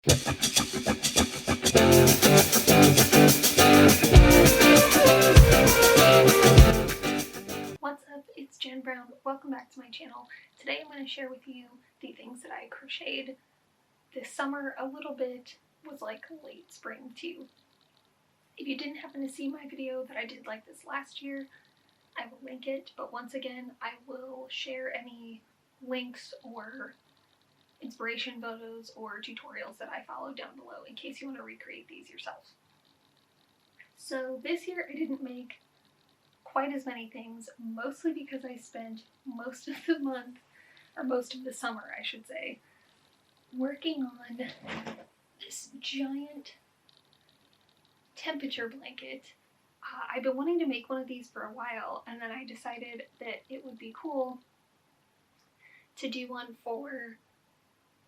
What's up, it's Jen Brown. Welcome back to my channel. Today I'm going to share with you the things that I crocheted this summer a little bit, was like late spring too. If you didn't happen to see my video that I did like this last year, I will link it, but once again I will share any links or inspiration photos or tutorials that I followed down below in case you want to recreate these yourself. So this year I didn't make quite as many things, mostly because I spent most of the month, or most of the summer I should say, working on this giant temperature blanket. I've been wanting to make one of these for a while, and then I decided that it would be cool to do one for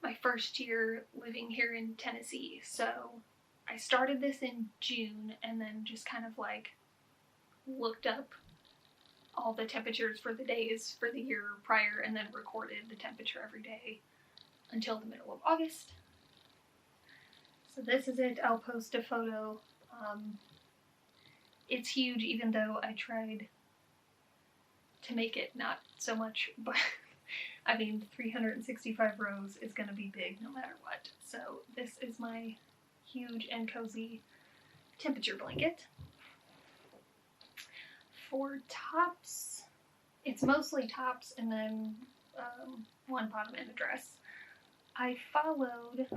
my first year living here in Tennessee. So I started this in June and then just kind of like looked up all the temperatures for the days for the year prior and then recorded the temperature every day until the middle of August. So this is it. I'll post a photo. It's huge, even though I tried to make it not so much, but I mean 365 rows is going to be big no matter what. So this is my huge and cozy temperature blanket. For tops, it's mostly tops and then one bottom and a dress. I followed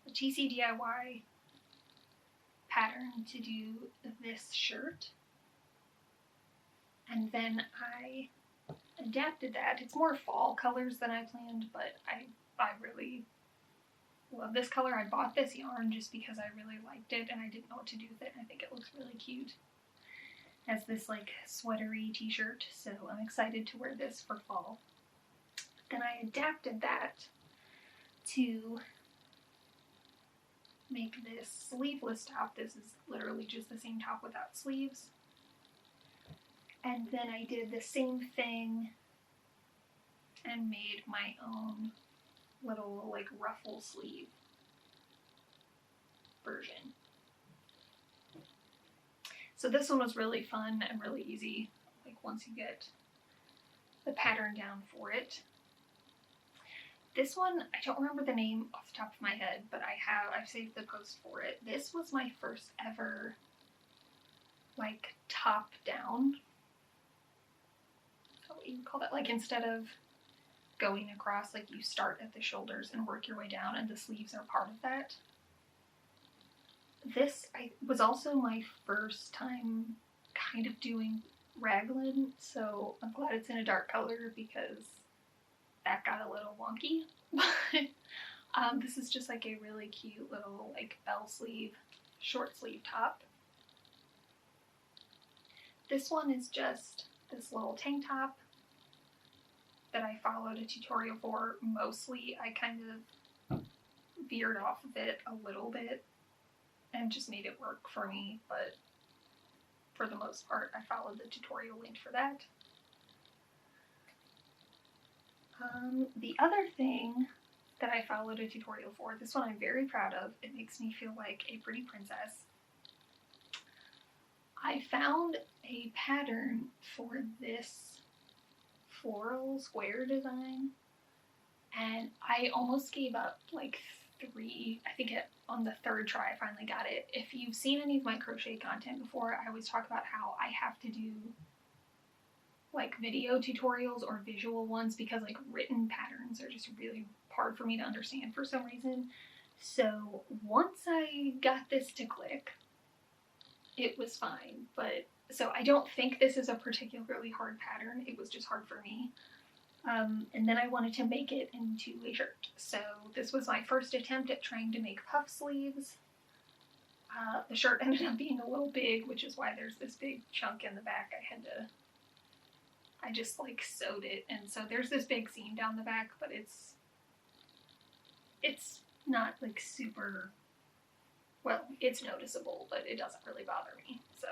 the TCDDIY pattern to do this shirt, and then I adapted that. It's more fall colors than I planned, but I really love this color. I bought this yarn just because I really liked it and I didn't know what to do with it. I think it looks really cute as this like sweatery t-shirt, so I'm excited to wear this for fall. Then I adapted that to make this sleeveless top. This is literally just the same top without sleeves. And then I did the same thing and made my own little like ruffle sleeve version. So this one was really fun and really easy, like once you get the pattern down for it. This one, I don't remember the name off the top of my head, but I've saved the post for it. This was my first ever like top down. Is that what you would call that? Like instead of going across, like you start at the shoulders and work your way down and the sleeves are part of that. This was also my first time kind of doing raglan, so I'm glad it's in a dark color because that got a little wonky. But this is just like a really cute little like bell sleeve, short sleeve top. This one is just this little tank top that I followed a tutorial for. Mostly I kind of veered off of it a little bit and just made it work for me, but for the most part I followed the tutorial link for that. The other thing that I followed a tutorial for, this one I'm very proud of, it makes me feel like a pretty princess. I found a pattern for this floral square design and I almost gave up like I think on the third try I finally got it. If you've seen any of my crochet content before, I always talk about how I have to do like video tutorials or visual ones because like written patterns are just really hard for me to understand for some reason. So once I got this to click, it was fine. But so I don't think this is a particularly hard pattern. It was just hard for me. And then I wanted to make it into a shirt. So this was my first attempt at trying to make puff sleeves. The shirt ended up being a little big, which is why there's this big chunk in the back. I just like sewed it, and so there's this big seam down the back, but it's not like super, well, it's noticeable, but it doesn't really bother me. So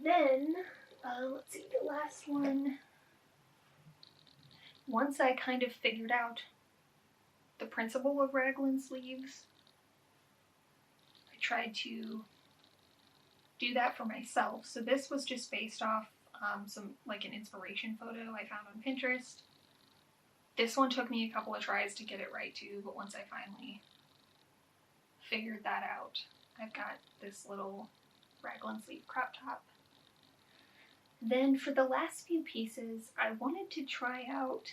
then, let's see, the last one once I kind of figured out the principle of raglan sleeves, I tried to do that for myself. So this was just based off an inspiration photo I found on Pinterest. This one took me a couple of tries to get it right too, but once I finally figured that out, I've got this little raglan sleeve crop top. Then for the last few pieces, I wanted to try out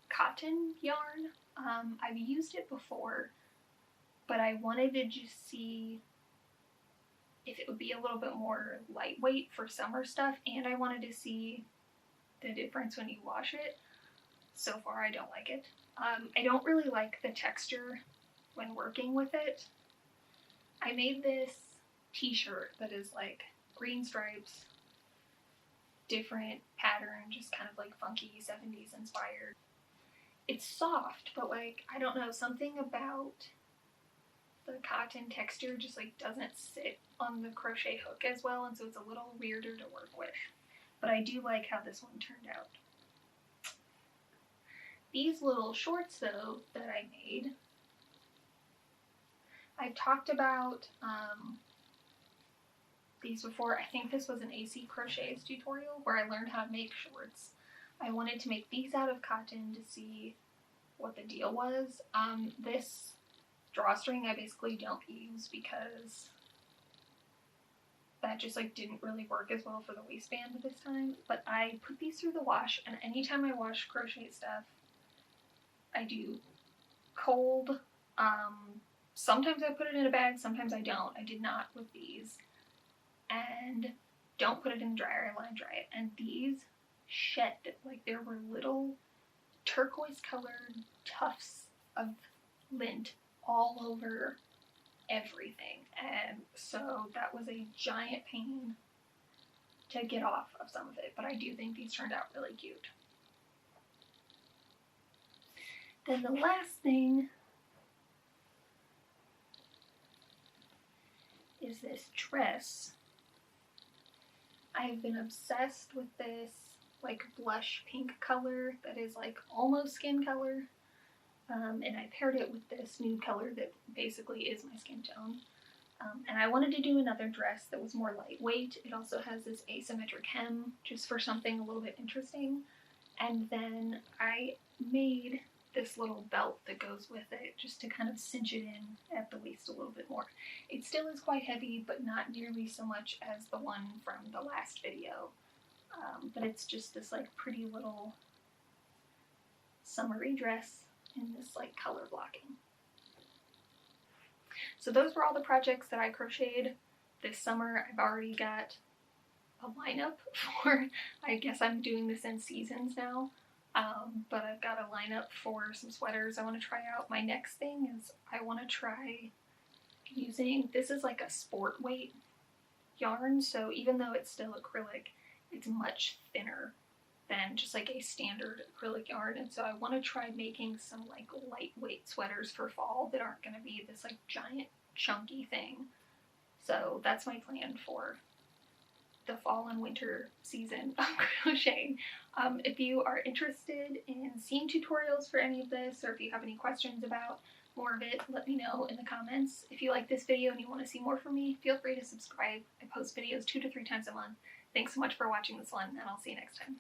cotton yarn. I've used it before, but I wanted to just see if it would be a little bit more lightweight for summer stuff, and I wanted to see the difference when you wash it. So far I don't like it. I don't really like the texture when working with it. I made this t-shirt that is like green stripes, different pattern, just kind of like funky 70s inspired. It's soft, but like, I don't know, something about the cotton texture just like doesn't sit on the crochet hook as well, and so it's a little weirder to work with. But I do like how this one turned out. These little shorts though that I made, I've talked about these before. I think this was an AC Crochets tutorial where I learned how to make shorts. I wanted to make these out of cotton to see what the deal was. This drawstring I basically don't use because that just like didn't really work as well for the waistband this time. But I put these through the wash, and anytime I wash crochet stuff, I do cold. Sometimes I put it in a bag, sometimes I don't. I did not with these. And don't put it in the dryer, I line dry it. And these shed, like there were little turquoise colored tufts of lint all over everything. And so that was a giant pain to get off of some of it. But I do think these turned out really cute. Then the last thing is this dress. I've been obsessed with this like blush pink color that is like almost skin color, and I paired it with this nude color that basically is my skin tone. And I wanted to do another dress that was more lightweight. It also has this asymmetric hem just for something a little bit interesting. And then I made this little belt that goes with it just to kind of cinch it in at the waist a little bit more. It still is quite heavy, but not nearly so much as the one from the last video. But it's just this like pretty little summery dress in this like color blocking. So those were all the projects that I crocheted this summer. I've already got a lineup for, I guess I'm doing this in seasons now. But I've got a lineup for some sweaters I want to try out. My next thing is I want to try using, this is like a sport weight yarn, so even though it's still acrylic, it's much thinner than just like a standard acrylic yarn, and so I want to try making some like lightweight sweaters for fall that aren't going to be this like giant chunky thing. So that's my plan for the fall and winter season of crocheting. If you are interested in seeing tutorials for any of this, or if you have any questions about more of it, let me know in the comments. If you like this video and you want to see more from me, feel free to subscribe. I post videos 2 to 3 times a month. Thanks so much for watching this one, and I'll see you next time.